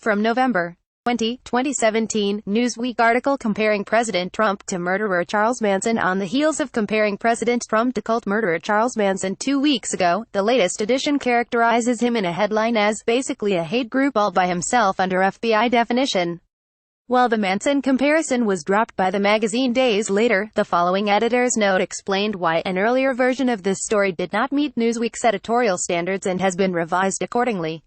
From November 20, 2017, Newsweek article comparing President Trump to murderer Charles Manson. On the heels of comparing President Trump to cult murderer Charles Manson 2 weeks ago, the latest edition characterizes him in a headline as basically a hate group all by himself under FBI definition. While the Manson comparison was dropped by the magazine days later, the following editor's note explained why an earlier version of this story did not meet Newsweek's editorial standards and has been revised accordingly.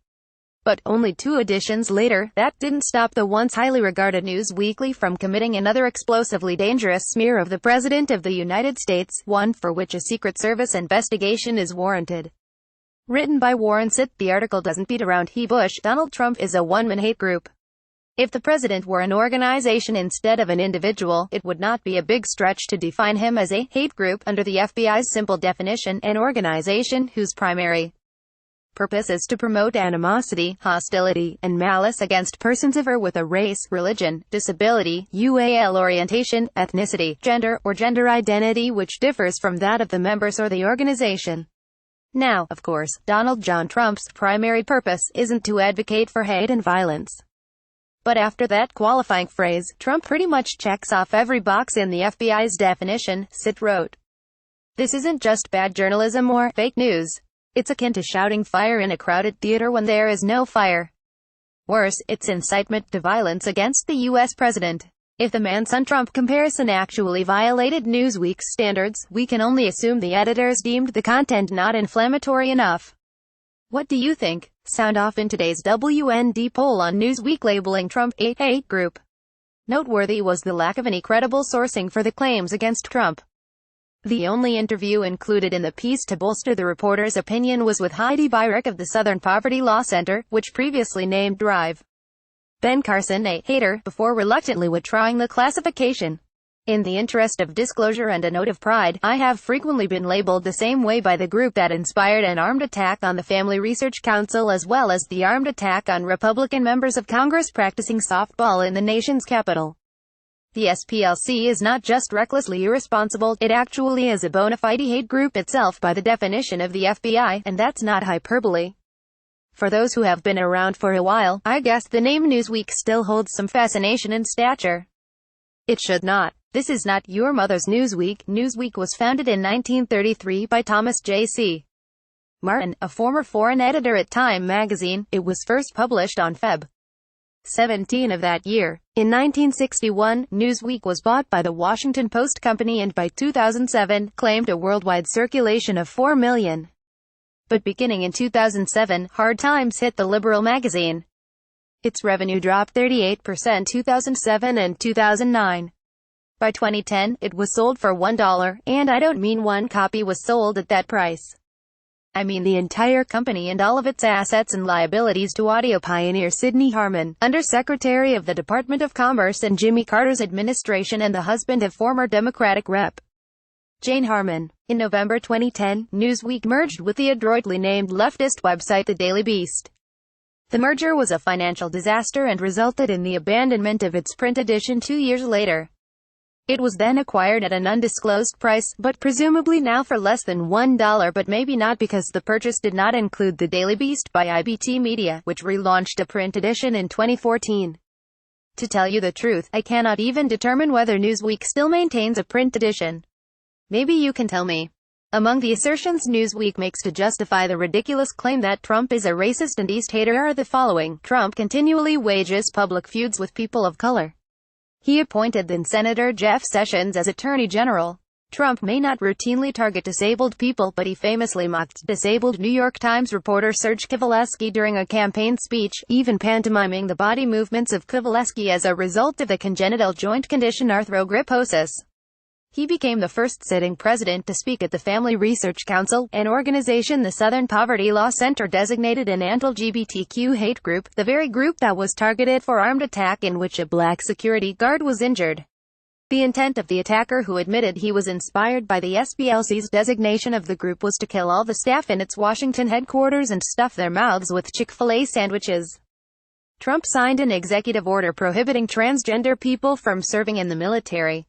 But only 2 editions later, that didn't stop the once highly regarded News Weekly from committing another explosively dangerous smear of the President of the United States, one for which a Secret Service investigation is warranted. Written by Warren Sitt, the article doesn't beat around the bush. Donald Trump is a one-man hate group. If the president were an organization instead of an individual, it would not be a big stretch to define him as a hate group under the FBI's simple definition, an organization whose primary purpose is to promote animosity, hostility, and malice against persons of or with a race, religion, disability, UAL orientation, ethnicity, gender, or gender identity which differs from that of the members or the organization. Now, of course, Donald John Trump's primary purpose isn't to advocate for hate and violence. But after that qualifying phrase, Trump pretty much checks off every box in the FBI's definition, Sitt wrote. This isn't just bad journalism or fake news. It's akin to shouting fire in a crowded theater when there is no fire. Worse, it's incitement to violence against the U.S. president. If the Manson-Trump comparison actually violated Newsweek's standards, we can only assume the editors deemed the content not inflammatory enough. What do you think? Sound off in today's WND poll on Newsweek labeling Trump a hate group. Noteworthy was the lack of any credible sourcing for the claims against Trump. The only interview included in the piece to bolster the reporter's opinion was with Heidi Beirich of the Southern Poverty Law Center, which previously named Drive Ben Carson a hater, before reluctantly withdrawing the classification. In the interest of disclosure and a note of pride, I have frequently been labeled the same way by the group that inspired an armed attack on the Family Research Council as well as the armed attack on Republican members of Congress practicing softball in the nation's capital. The SPLC is not just recklessly irresponsible, it actually is a bona fide hate group itself by the definition of the FBI, and that's not hyperbole. For those who have been around for a while, I guess the name Newsweek still holds some fascination and stature. It should not. This is not your mother's Newsweek. Newsweek was founded in 1933 by Thomas J.C. Martin, a former foreign editor at Time magazine. It was first published on Feb. 17 of that year. In 1961, Newsweek was bought by the Washington Post Company and by 2007, claimed a worldwide circulation of 4 million. But beginning in 2007, hard times hit the liberal magazine. Its revenue dropped 38% 2007 and 2009. By 2010, it was sold for $1, and I don't mean one copy was sold at that price. I mean the entire company and all of its assets and liabilities to audio pioneer Sidney Harmon, Undersecretary of the Department of Commerce in Jimmy Carter's administration and the husband of former Democratic Rep. Jane Harmon. In November 2010, Newsweek merged with the adroitly named leftist website The Daily Beast. The merger was a financial disaster and resulted in the abandonment of its print edition 2 years later. It was then acquired at an undisclosed price, but presumably now for less than $1, but maybe not because the purchase did not include The Daily Beast by IBT Media, which relaunched a print edition in 2014. To tell you the truth, I cannot even determine whether Newsweek still maintains a print edition. Maybe you can tell me. Among the assertions Newsweek makes to justify the ridiculous claim that Trump is a racist and East hater are the following. Trump continually wages public feuds with people of color. He appointed then Senator Jeff Sessions as Attorney General. Trump may not routinely target disabled people, but he famously mocked disabled New York Times reporter Serge Kowalski during a campaign speech, even pantomiming the body movements of Kowalski as a result of the congenital joint condition arthrogryposis. He became the first sitting president to speak at the Family Research Council, an organization the Southern Poverty Law Center designated an anti-LGBTQ hate group, the very group that was targeted for armed attack in which a black security guard was injured. The intent of the attacker, who admitted he was inspired by the SPLC's designation of the group, was to kill all the staff in its Washington headquarters and stuff their mouths with Chick-fil-A sandwiches. Trump signed an executive order prohibiting transgender people from serving in the military.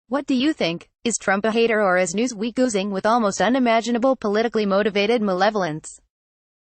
What do you think? Is Trump a hater, or is Newsweek oozing with almost unimaginable politically motivated malevolence?